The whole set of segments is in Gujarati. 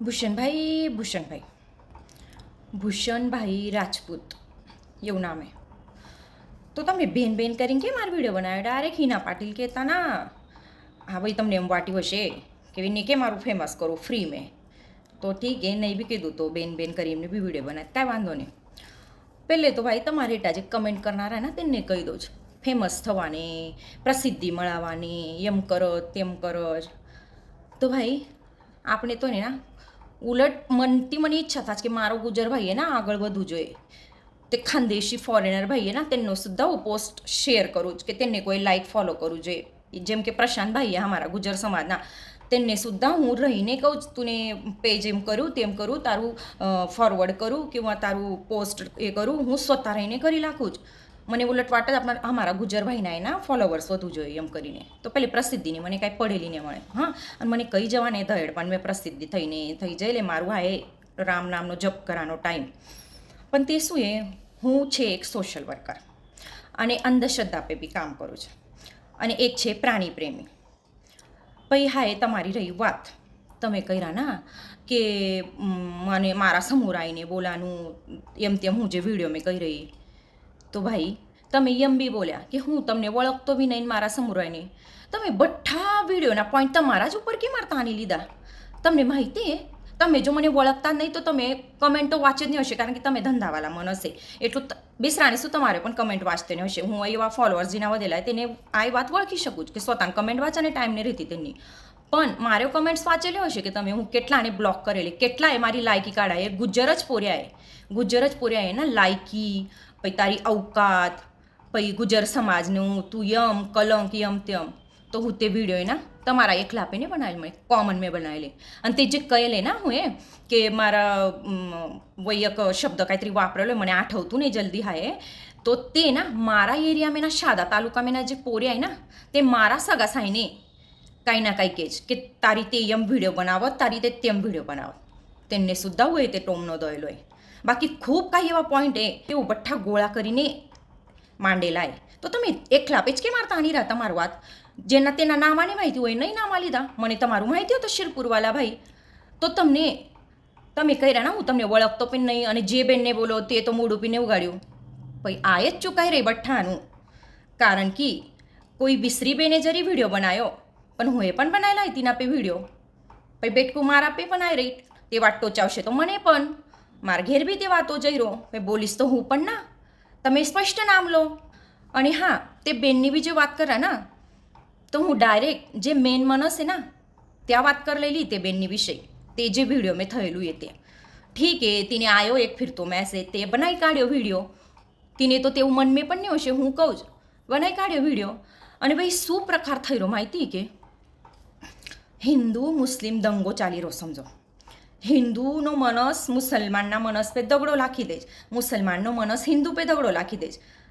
ભૂષણભાઈ રાજપૂત એવું નામ હે. તો તમે બેન બેન કરીને કેમ મારો વિડીયો બનાવ્યો? ડાયરેક્ટ હિના પાટીલ કહેતા ના. હા ભાઈ, તમને એમ વાટ્યું હશે કે એને કે મારું ફેમસ કરું ફ્રી મેં. તો ઠીક એ નહીં બી કીધું તો બેન બેન કરી એમને બી વિડીયો બનાવે, કાંઈ વાંધો નહીં. પહેલે તો ભાઈ તમારે એટા જે કમેન્ટ કરનારા ને તેને કહી દો જ, ફેમસ થવાની, પ્રસિદ્ધિ મળવાની, એમ કરો તેમ કરો જ. તો ભાઈ આપણે તો ને ના ઉલટ મને ઈચ્છા થાય કે મારો ગુજર ભાઈએ ના આગળ વધવું જોઈએ. તે ખાનદેશી ફોરેનર ભાઈએ ના તેનો સુદ્ધા હું પોસ્ટ શેર કરું જ કે તેને કોઈ લાઈક ફોલો કરવું જોઈએ. જેમ કે પ્રશાંત ભાઈએ અમારા ગુજર સમાજના તેને સુદ્ધા હું રહીને કહું જ, તું પેજ એમ કરું તેમ કરું, તારું ફોરવર્ડ કરું કે તારું પોસ્ટ એ કરું, હું સ્વતઃ રહીને કરી નાખું જ. મને ઉલટ વાટ જ અમારા ગુજરભાઈના એના ફોલોવર્સ વધુ જોઈએ એમ કરીને. તો પેલી પ્રસિદ્ધિની મને કાંઈ પડેલી ને મળે. હા, અને મને કહી જવાને ધડ પણ મેં પ્રસિદ્ધિ થઈને થઈ જાય લે મારું આ એ રામ નામનો જપ કરવાનો ટાઈમ. પણ તે શું એ હું છે એક સોશિયલ વર્કર અને અંધશ્રદ્ધા પે બી કામ કરું છું, અને એક છે પ્રાણી પ્રેમી. પછી હા, એ તમારી રહી વાત તમે કર્યા ના કે મને મારા સમુરાઈને બોલાનું એમ તેમ હું જે વિડીયો મેં કહી રહી. તો ભાઈ તમે એમ બી બોલ્યા કે હું તમને વળખતો બી નહીં મારા સમુરાઈને. તમે બઠ્ઠા વિડીયોના પોઈન્ટ તમારા જ ઉપર કેમ મારતા આની લીધા? તમને માહિતી તમે જો મને વળખતા નહીં તો તમે કમેન્ટો વાંચી જ નહીં હશે, કારણ કે તમે ધંધાવાળા મન હશે એટલું બેસરાણી શું તમારે પણ કમેન્ટ વાંચते નહીં હશે. હું એવા ફોલોઅર્સ જેના વધેલા તેને આ વાત વળખી શકું છું કે સ્વતઃ કમેન્ટ વાંચવાને ટાઈમ નહીં રહેતી તેની. પણ મારે કમેન્ટ્સ વાંચેલી હશે કે તમે હું કેટલાને બ્લોક કરેલી, કેટલાએ મારી લાયકી કાઢાય. એ ગુજ્જર જ પોર્યાએ ના લાયકી, પછી તારી અવકાત, પછી ગુજર સમાજનું તું યમ કલંક યમ તેમ. તો હું તે વિડીયો એના તમારા એકલા આપીને બનાવેલી, મને કોમન મેં બનાવેલી. અને તે જે કહેલે ના હું કે મારા વૈયક શબ્દ કાંઈતરી વાપરેલો મને આઠવતું નહીં જલ્દી હા. તો તે ના મારા એરિયામાં ના શાદા તાલુકામાં જે પોર્યા ના તે મારા સગા સાઈને કાંઈ ના કાંઈ કહે કે તારી તે એમ વિડીયો બનાવો, તારી તે તેમ વિડીયો બનાવો. તેને સુદ્ધા હોય તે ટોમનો દોયલો હોય. બાકી ખૂબ કાંઈ એવા પોઈન્ટ એવું બઠ્ઠા ગોળા કરીને માંડેલાય. તો તમે એકલા પેજ કે મારતા આની રહ્યા તમારું વાત જેના તેના નામાની માહિતી હોય નહીં નામા લીધા. મને તમારું માહિતી હોય તો શિરપુરવાલા ભાઈ, તો તમે કર્યા ના હું તમને વળખતો પણ નહીં, અને જે બેનને બોલો તે તો મૂડ ઉપીને ઉગાડ્યું. ભાઈ આ જ ચૂકાઈ રહી બઠ્ઠાનું. કારણ કે કોઈ બિસરી બેને જરી વિડીયો બનાવ્યો, પણ હું એ પણ બનાવેલા હતી ના પે વિડીયો. પછી બેટકું મારા પે પણ આવી રહી તે વાત ટોચાવશે તો મને પણ મારા ઘેર બી તે વાતો જઈ રહ્યો. મેં બોલીશ તો હું પણ ના. તમે સ્પષ્ટ નામ લો. અને હા, તે બેનની બી જે વાત કર્યા ના તો હું ડાયરેક્ટ જે મેન મનસ છે ના ત્યાં વાત કરી લેલી તે બેનની વિષય. તે જે વિડીયો મેં થયેલું એ તે ઠીક એ તેને આવ્યો એક ફિરતો મેસેજ, તે બનાવી કાઢ્યો વિડીયો. તેને તો તેવું મન મેં પણ નહીં હશે, હું કહું જ બનાવી કાઢ્યો વિડીયો. અને ભાઈ શું પ્રકાર થઈ રહ્યો માહિતી કે હિન્દુ મુસ્લિમ દંગો ચાલી રહ્યો. સમજો, હિન્દુનો મનસ મુસલમાનના મનસ પે દગડો લાખી દે, મુસલમાનનો મનસ હિન્દુ પે દગડો લાખી દે.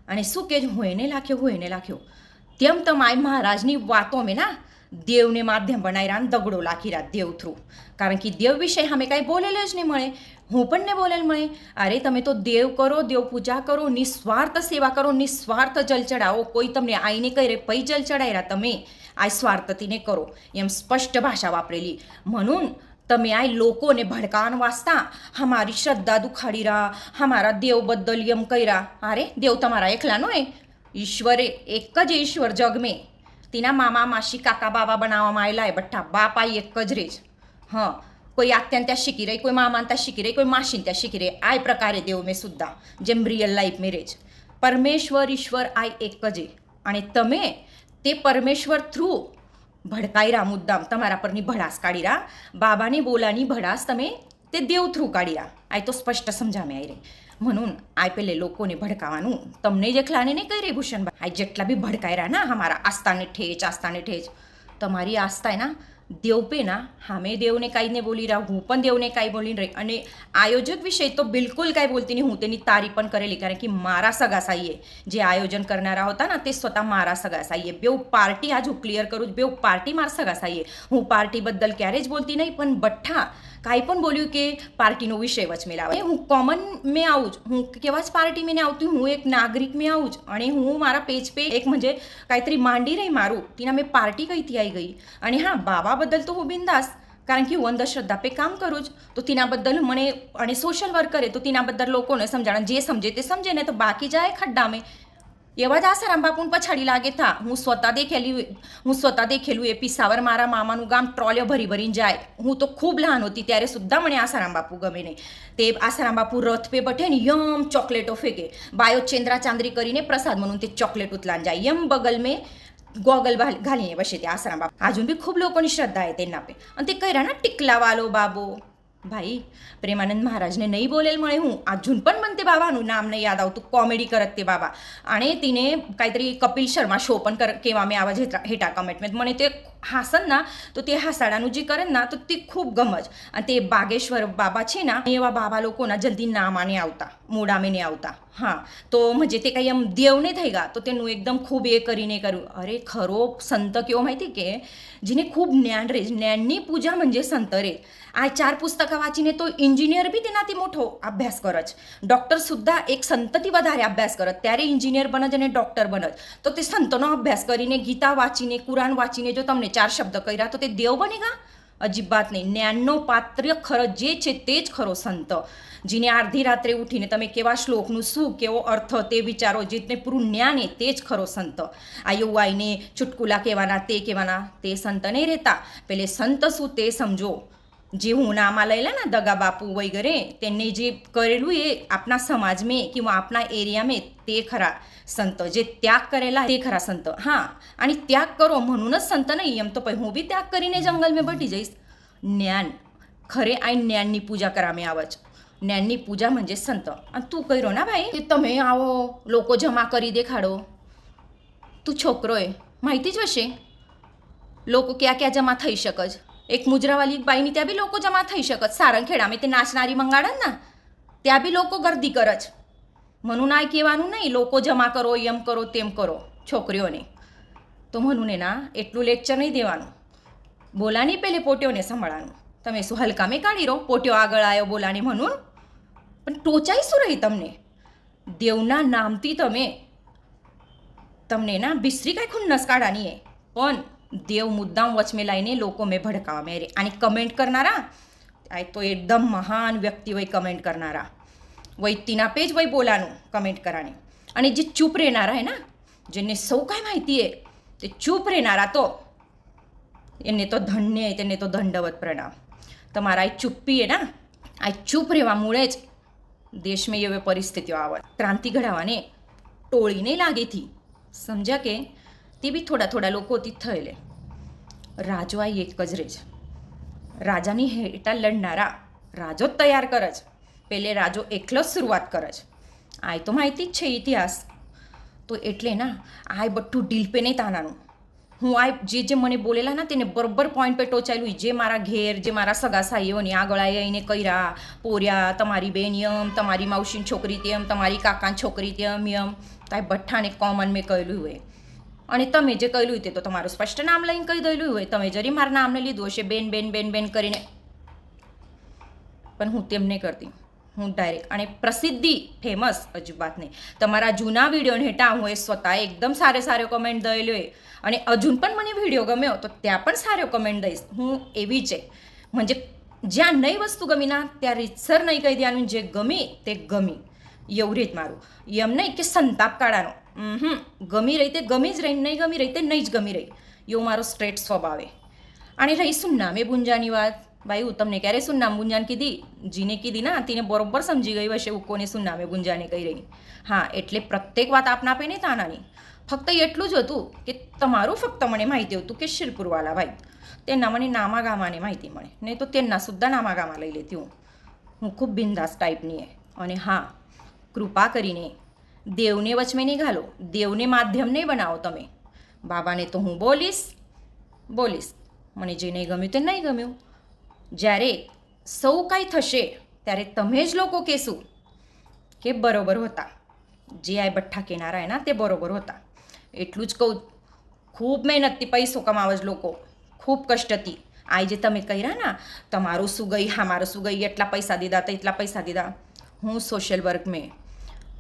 અને શું કે હું એને લાખ્યો તેમ તમારી મહારાજની વાતો મેં ના દેવને માધ્યમ બનાવી રહ્યા, દગડો લાખી રહ્યા દેવ થ્રુ. કારણ કે દેવ વિષય અમે કાંઈ બોલેલે જ નહીં મળે, હું પણ ને બોલેલ મળે. અરે તમે તો દેવ કરો, દેવ પૂજા કરો, નિસ્વાર્થ સેવા કરો, નિસ્વાર્થ જલ ચડાવો. કોઈ તમને આઈને કહી રહે પૈ જલ ચડાવી રહ્યા, તમે આ સ્વાર્થથી ને કરો એમ સ્પષ્ટ ભાષા વાપરેલી. म्हणून તમે આ લોકોને ભડકાન વાસતા અમારી શ્રદ્ધા દુખાડી રહ્યા, અમારા દેવ બદલ એમ કર્યા. અરે દેવ તમારા એકલાનો ઈશ્વરે એક જ ઈશ્વર જગ મેં. તેના મામા માસી કાકા બાબા બનાવવામાં આવેલા એ બઠ્ઠા બાપા એક જ રહે જ. હા, કોઈ આત્યાન ત્યાં શીખી રહી, કોઈ મામાન ત્યાં શીખી રહી, કોઈ માસીન ત્યાં શીખી રહી. આ પ્રકારે દેવ મેં સુદ્ધા જેમ રિયલ લાઈફ મેં રહે જ. પરમેશ્વર ઈશ્વર આ એક જ. અને તમે તે પરમેશ્વર થ્રુ ભડકાઈ રહ્યા, મુદ્દામ તમારા પરની ભડાસ કાઢી રહ્યા, બાબાની બોલાની ભડાસ તમે તે દેવ થ્રુ કાઢી રહ્યા. આ તો સ્પષ્ટ સમજામે આવી રહી. म्हणून આ પેલે લોકોને ભડકાવાનું તમને જ એકલાને નહીં કહી રહી ભૂષણભાઈ. આ જેટલા બી ભડકાઈ રહ્યા ના અમારા આસ્થાને ઠેચ, તમારી આસ્થા ના દેવ પે ના હામે દેવને કાંઈ ને બોલી રહ્યા, હું પણ દેવને કાંઈ બોલી રહી. અને આયોજક વિષય તો બિલકુલ કાંઈ બોલતી નહીં. હું તેની તારીફ પણ કરેલી, કારણ કે મારા સગાસાઈએ જે આયોજન કરનારા હતા ને તે સ્વતઃ મારા સગાસાઈએ. બેઉ પાર્ટી આજ હું ક્લિયર કરું છું, બેઉ પાર્ટી મારા સગાસાઈએ. હું પાર્ટી બદલ ક્યારેય જ બોલતી નહીં, પણ બઠ્ઠા કાંઈ પણ બોલ્યું કે પાર્ટીનો વિષય વચમે લાવે. હું કોમન મેં આવું જ, હું કેવા જ પાર્ટી મેં આવતી, હું એક નાગરિક મેં આવું જ. અને હું મારા પેજ પે એક म्हणजे કાંઈતરી માંડી રહી મારું તેના મેં પાર્ટી કઈથી આવી ગઈ. અને હા, બાબા બદલ તો હું બિંદાસ કારણ કે હું અંધશ્રદ્ધા પે કામ કરું જ તો તેના બદલ મને અને સોશિયલ વર્ક કરે તો તેના બદલ લોકોને સમજાણ જે સમજે તે સમજે ને તો બાકી જાય ખડ્ડામાં એવા જ આસારામ બાપુને પછાડી લાગે થા હું સ્વતः દેખેલું એ પિસાવર મારા મામાનું ગામ ટ્રોલિયો ભરીને જાય હું તો ખૂબ લહાન હતી ત્યારે સુદ્ધા મને આસારામ બાપુ ગમે નહીં તે આસારામ બાપુ રથ પે બઠે ને યમ ચોકલેટો ફેંકે બાયો ચેન્દ્રા ચાંદરી કરીને પ્રસાદ મનું તે ચોકલેટ ઉતલાન જાય યમ બગલ મેં ગોગલ ઘાલીને બસે તે આસારામ બાપુ આજુ બી ખૂબ લોકોની શ્રદ્ધા એ તેના પે અને તે કર્યા ના ટીકલા વાલો બાબો ભાઈ પ્રેમાનંદ મહારાજને નહીં બોલેલ મળે હું આજુન પણ મને તે બાબાનું નામ નહીં યાદ આવતું કોમેડી કરત તે બાબા અને તેને કાંઈતરી કપિલ શર્મા શો પણ કહેવા મેં આવા જ હેટા કમેન્ટમેન્ટ મને તે હાસન ના તો તે હાસાડાનું જે કરે ના તો તે ખૂબ ગમજ અને તે બાગેશ્વર બાબા છે ને એવા બાબા લોકોના જલ્દી નામાને આવતા મોડામે ને આવતા હા તો મજે તે કંઈ એમ દેવને થઈ ગયા તો તેનું એકદમ ખૂબ એ કરીને કર્યું અરે ખરો સંત કેવો માહિતી કે જેને ખૂબ જ્ઞાન રહે જ્ઞાનની પૂજા म्हणजे સંત રે આ 4 પુસ્તક વાંચીને તો એન્જિનિયર બી તેનાથી મોટો અભ્યાસ કરે છે ડૉક્ટર સુદ્ધા એક સંતથી વધારે અભ્યાસ કરે ત્યારે એન્જિનિયર બને જ અને ડૉક્ટર બને જ તો તે સંતોનો અભ્યાસ કરીને ગીતા વાંચીને કુરાન વાંચીને જો તમને 4 શબ્દ કર્યા તો તે દેવ બની ગયા અજીબ વાત નહીં જ્ઞાનનો પાત્ર ખરો જે છે તે જ ખરો સંત જેને અડધી રાત્રે ઉઠીને તમે કેવા શ્લોકનું શું કેવો અર્થ તે વિચારો જેને પૂરું જ્ઞાન એ તે જ ખરો સંત આ યુવાઈને ચુટકુલા કહેવાના તે સંત નહીં રહેતા પેલે સંત શું તે સમજો જે હું નામાં લઈ લે ને દગા બાપુ વગેરે તેને જે કરેલું એ આપણા સમાજમાં કિંवा આપણા એરિયામાં તે ખરા સંત જે ત્યાગ કરેલા તે ખરા સંત હા અને ત્યાગ કરો म्हणून જ સંત નહીં એમ તો પછી હું બી ત્યાગ કરીને જંગલમાં બટી જઈશ જ્ઞાન ખરે આ જ્ઞાનની પૂજા કરવામાં આવે છે જ્ઞાનની પૂજા म्हणजे સંત અને તું કર્યો ના ભાઈ કે તમે આવો લોકો જમા કરી દેખાડો તું છોકરોએ માહિતી જ હશે લોકો ક્યાં જમા થઈ શકે જ એક મુજરાવાલી બાઈની ત્યાં બી લોકો જમા થઈ શકે સારંગખેડામાં તે નાચનારી મંગાડે ને ત્યાં બી લોકો ગર્દી કરે જ મનું ના કહેવાનું નહીં લોકો જમા કરો એમ કરો તેમ કરો છોકરીઓને તો મનુને ના એટલું લેક્ચર નહીં દેવાનું બોલાની પહેલે પોટ્યોને સંભાળવાનું તમે શું હલકામે કાઢી રહો પોટ્યો આગળ આવ્યો બોલાની મનુન પણ ટોચાઈ શું રહી દેવના નામથી તમને ના બિસ્રી કાંઈ ખુન્નસ કાઢાની એ પણ દેવ મુદ્દામ વચમે લાઈને લોકો મેં ભડકાવા મેરે અને કમેન્ટ કરનારા આ તો એકદમ મહાન વ્યક્તિ હોય કમેન્ટ કરનારા વય તીના પેજ વય બોલાનું કમેન્ટ કરાની અને જે ચૂપ રહેનારા હે ના જેને સૌ કાંઈ માહિતી હે તે ચૂપ રહેનારા તો એને તો ધન્ય તેને તો દંડવત પ્રણામ તમારા આ ચૂપ્પી હે ના આ ચૂપ રહેવા મૂળે જ દેશમાં એવી પરિસ્થિતિઓ આવે ક્રાંતિ ઘડાવાને ટોળી નહીં લાગેથી સમજ્યા કે તે બી થોડા લોકોથી થયેલે રાજો આ એક જ રહે છે રાજાની હેઠળ લડનારા રાજો જ તૈયાર કરે છે પહેલે રાજો એકલો જ શરૂઆત કરે છે આ તો માહિતી જ છે ઇતિહાસ તો એટલે ના આ બધું ડીલ પે નહીં તાનાનું હું આ જે મને બોલેલા ના તેને બરોબર પોઈન્ટ પે ટોચાયેલું જે મારા ઘેર જે મારા સગા સાહીઓની આગળ આવીને કર્યા પોર્યા તમારી બેન યમ તમારી માવશીની છોકરી તેમ તમારી કાકાની છોકરી તેમ યમ તો આ બઠ્ઠાને કોમન મેં કહેલું હોય અને તમે જે કહેલું તે તો તમારું સ્પષ્ટ નામ લઈને કહી દેલું હોય તમે જરી મારા નામને લીધું હશે બેન કરીને પણ હું તેમ નહીં કરતી હું ડાયરેક્ટ અને પ્રસિદ્ધિ ફેમસ હજુ વાત નહીં તમારા જૂના વિડીયોને હેઠા હું એ સ્વતः એકદમ સારો કમેન્ટ દયેલો હોય અને હજુ પણ મને વિડીયો ગમ્યો તો ત્યાં પણ સારો કમેન્ટ દઈશ હું એવી છે म्हणजे જ્યાં નહીં વસ્તુ ગમી ના ત્યાં રીતસર નહીં કહી દેવાનું જે ગમી તે ગમી એવું રીત મારું એમ નહીં કે સંતાપ કાઢાનો ગમી રહી તે ગમી જ રહી નહીં ગમી રહી તે નહીં જ ગમી રહી એવું મારો સ્ટ્રેટ સ્વભાવે અને રહી સુન્નામે બુંજાની વાત ભાઈ હું તમને ક્યારે સુન્નામ ગુંજાન કીધી જીને કીધી ના તેને બરોબર સમજી ગઈ હશે હું કોને સુન્નામે ગુંજાને કહી રહી હા એટલે પ્રત્યેક વાત આપના આપે નહીં તાનાની ફક્ત એટલું જ હતું કે તમારું ફક્ત મને માહિતી હતું કે શિરપુરવાલા ભાઈ તેના મને નામા ગામાને માહિતી મળે નહીં તો તેના સુદ્ધા નામા ગામા લઈ લેતી હું ખૂબ બિંદાસ ટાઈપની અને હા કૃપા કરીને દેવને વચમે નહીં ઘાલો દેવને માધ્યમ નહીં બનાવો તમે બાબાને તો હું બોલીશ મને જે નહીં ગમ્યું તે નહીં ગમ્યું જ્યારે સૌ કાંઈ થશે ત્યારે તમે જ લોકો કહેશું કે બરોબર હતા જે આ બઠ્ઠા કેનારા એના તે બરોબર હતા એટલું જ કહું ખૂબ મહેનતથી પૈસો કમાવે જ લોકો ખૂબ કષ્ટથી આ જે તમે કર્યા ના તમારું શું ગઈ હા મારું શું ગઈ એટલા પૈસા દીધા તો એટલા પૈસા દીધા હું સોશિયલ વર્ક મેં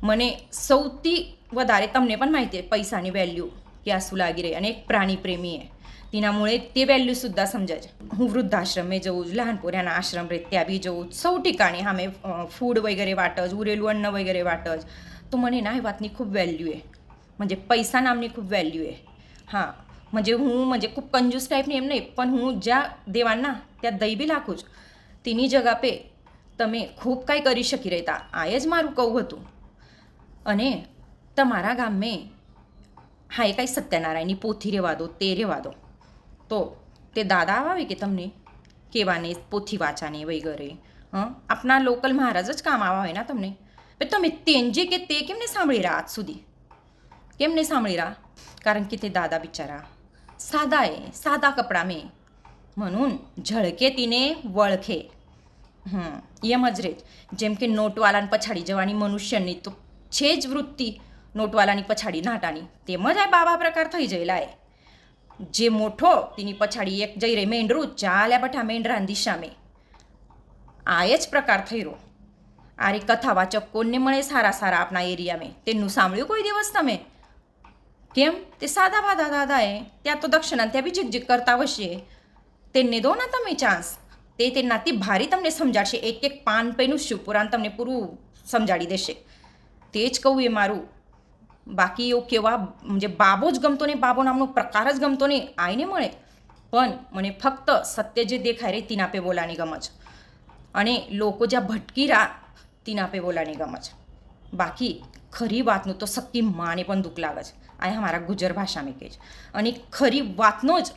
મને સૌથી વધારે તમને પણ માહિતી પૈસાની વેલ્યુ ક્યાં શું લાગી રહી અને એક પ્રાણી પ્રેમીએ तिनामुळे ते व्हॅल्यूसुद्धा समजायचे. હું વૃદ્ધાશ્રમે જઉં જ, લહાન પોર્યાના આશ્રમ રહે ત્યાં બી જઉં, સૌ ઠिकाणी આમે ફૂડ વગેરે વાટ જ, ઉરેલું અન્ન વગેરે વાટ જ. તો મને ના એ વાતની ખૂબ વેલ્યू आहे, म्हणजे पैसा नामनी खूप व्हॅल्यू आहे. हां, म्हणजे હું खूप कंजूस टाईपની એમ નહીં, પણ હું જ્યાં દેવાના ત્યાં દઈ બી લાખું જ. તેની જગા પે તમે ખૂબ કાંઈ કરી શકી રહેતા, આ જ મારું કહું હતું. અને તમારા ગામે હા એ કાંઈ સત્યનારાયણની પોથી રહેવા દો, તે રહેવા દો, તો તે દાદા આવે કે તમને કહેવાને પોથી વાંચાને વગેરે આપણા લોકલ મહારાજ જ કામ આવા હોય ને તમને. તમે તેંજે કે તે કેમ ને સાંભળી રહ્યા આજ સુધી? કેમ નહીં સાંભળી રહ્યા? કારણ કે તે દાદા બિચારા સાદા એ સાદા કપડા મેં म्हणून ઝળકે તીને વળખે. એમ જ રહે. જેમ કે નોટવાલાને પછાડી જવાની મનુષ્યની તો છે જ વૃત્તિ, નોટવાલાની પછાડી નાટાની, તેમજ આ બાબા પ્રકાર થઈ ગયેલા એ. જે મોટો તેની પછાડી એક જઈ રહી મેંઢરું, ચાલ્યા બઠા મેંઢરાની દિશામે. આ જ પ્રકાર થઈ રહ્યો. આરી કથાવાચક કોને મળે સારા સારા આપણા એરિયામાં? તેનું સાંભળ્યું કોઈ દિવસ તમે? કેમ? તે સાદા બાદા દાદા એ ત્યાં તો દક્ષિણા ત્યાં બી જીક કરતા હશે. તેને દો ને તમે ચાન્સ, તે તેનાથી ભારી તમને સમજાડશે. એક એક પાન પૈનું શિવપુરાણ તમને પૂરું સમજાડી દેશે. તે જ કહું એ મારું. બાકી એવું કેવા म्हणजे બાબો જ ગમતો નહીં, બાબો નામનો પ્રકાર જ ગમતો નહીં, આઈને મળે. પણ મને ફક્ત સત્ય જે દેખાય રે તીના પે બોલાની ગમજ, અને લોકો જ્યાં ભટકી રહ્યા તીના પે બોલાની ગમજ. બાકી ખરી વાતનું તો સક્કી માને પણ દુઃખ લાગે છે. આ અમારા ગુજર ભાષામાં કહે છે. અને ખરી વાતનો જ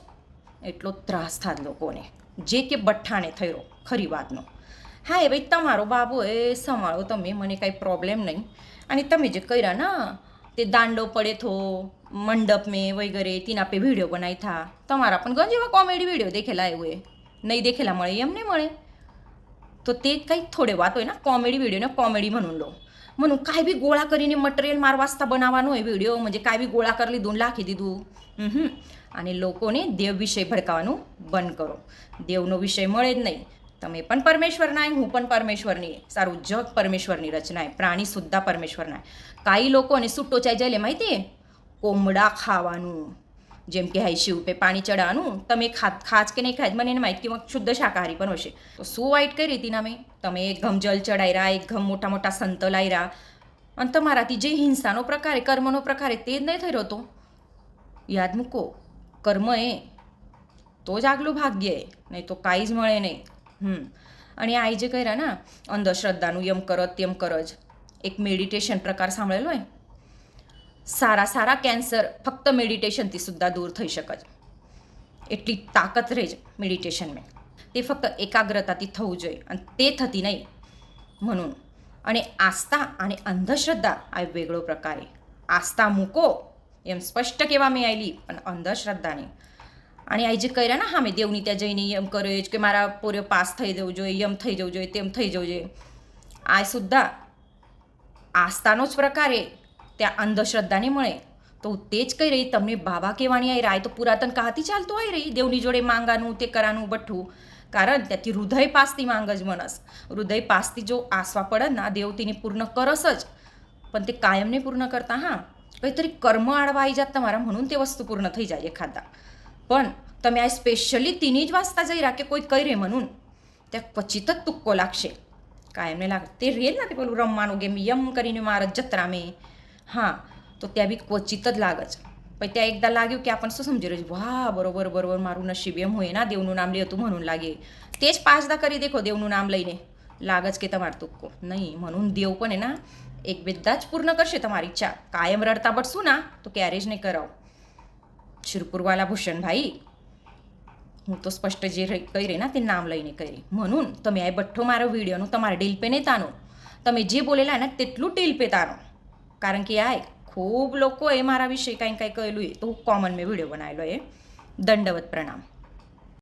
એટલો ત્રાસ થાય લોકોને, જે કે બઠ્ઠાને થઈ રહ્યો ખરી વાતનો. હા એ ભાઈ તમારો બાબો એ સંભાળો તમે, મને કાંઈ પ્રોબ્લેમ નહીં. અને તમે જે કર્યા ના તે દાંડો પડે થો મંડપ મેં વગેરે તેના પે વિડીયો બનાવી થા, તમારા પણ ઘણા જેવા કોમેડી વિડીયો દેખેલા એવું એ નહીં દેખેલા મળે એમ નહીં મળે. તો તે કંઈક થોડે વાત હોય ને કોમેડી વિડીયોને કોમેડી म्हणून લો. म्हणून काय बी गोळा કરીને મટીરિયલ માર વાસ્તા બનાવવાનો હોય વિડીયો, म्हणजे काय बी गोळा કરી લીધું લાખી દીધું. અને લોકોને દેવ વિષય ભડકાવાનું બંધ કરો. દેવનો વિષય મળે જ નહીં. તમે પણ પરમેશ્વરના, હું પણ પરમેશ્વરની. સારું જગ પરમેશ્વરની રચના, પ્રાણી સુદ્ધા પરમેશ્વરના. કાંઈ લોકોને છૂટો ચાઈ જાય માહિતી કોમડા ખાવાનું, જેમ કે હાઈ શિવ પે પાણી ચડાવવાનું. તમે ખાજ કે નહીં ખાજ મને એને માહિતી કે શુદ્ધ શાકાહારી પણ હશે. તો શું વાઈટ કરી હતી નામે? તમે એક ઘમ જલ ચડાવી રહ્યા, એક ઘમ મોટા મોટા સંત લાવી રહ્યા, અને તમારાથી જે હિંસાનો પ્રકાર કર્મનો પ્રકાર તે જ નહીં થઈ રહ્યો. તો યાદ મૂકો, કર્મ એ તો જ આગલું ભાગ્ય એ, નહીં તો કાંઈ જ મળે નહીં. અને આ જે કર્યા ને અંધશ્રદ્ધાનું યમ કરો તેમ કરો જ, એક મેડિટેશન પ્રકાર સાંભળેલો હોય. સારા સારા કેન્સર ફક્ત મેડિટેશનથી સુદ્ધા દૂર થઈ શકે છે. એટલી તાકાત રહે છે મેડિટેશનમાં. તે ફક્ત એકાગ્રતાથી થવું જોઈએ, અને તે થતી નહીં. म्हणून અને આસ્થા અને અંધશ્રદ્ધા આ વેગળો પ્રકારે. આસ્થા મૂકો એમ સ્પષ્ટ કહેવામાં આવેલી, પણ અંધશ્રદ્ધાની. અને આ જે કર્યા ને હા મેં દેવની ત્યાં જઈને એમ કરે છે કે મારા પોરે પાસ થઈ જવું જોઈએ, એમ થઈ જવું જોઈએ, તેમ થઈ જવું જોઈએ. આ સુદ્ધા આસ્થાનો જ પ્રકારે ત્યાં અંધશ્રદ્ધાને મળે. તો તે જ કહી રહી તમને બાબા કહેવાની આવી રહ્યા. તો પુરાતન કહાતી ચાલતું આવી રહી દેવની જોડે માંગાનું તે કરાનું બઠ્ઠું. કારણ ત્યાંથી હૃદય પાસથી માંગ જ મનસ. હૃદય પાસથી જો આસવા પડે ના દેવ તેને પૂર્ણ કરસ જ, પણ તે કાયમને પૂર્ણ કરતા હા કંઈતરી કર્મ આડવા આવી જાત તમારા, म्हणून તે વસ્તુ પૂર્ણ થઈ જાય એખાદા. પણ તમે આ સ્પેશિયલી તેની જ વાંચતા જઈ રહ્યા કે કોઈ કહી રહે म्हणून ત્યાં ક્વચિત જ તુક્કો લાગશે. કાયમને લાગે તે રેલ નથી પેલું રમવાનું ગેમ યમ કરીને મારા જત્રા મેં. હા તો ત્યાં બી ક્વચિત જ લાગે છે. પછી ત્યાં એકદા લાગ્યું કે આપણને શું સમજી રહ્યું છે, વાહ બરોબર બરોબર મારું નસીબ એમ હોય ના દેવનું નામ લે હતું म्हणून લાગે. તે જ પાછદા કરી દેખો દેવનું નામ લઈને, લાગે જ કે તમારે તુક્કો નહીં. म्हणून દેવ પણ એના એક બેદા જ પૂર્ણ કરશે તમારી ઈચ્છા. કાયમ રડતા બટશું ના તો ક્યારે જ નહીં કરાવો. શિરપુરવાલા ભૂષણભાઈ હું તો સ્પષ્ટ જે કહી રહી ના તે નામ લઈને કહી રહી. म्हणून તમે આ બઠ્ઠો મારો વિડીયોનું તમારે ડીલ પે નહીં તાનો, તમે જે બોલેલા ને તેટલું ડીલ પે તાનો. કારણ કે આ ખૂબ લોકોએ મારા વિશે કાંઈ કાંઈ કહેલું એ તો કોમન મેં વિડીયો બનાવેલો એ. દંડવત પ્રણામ.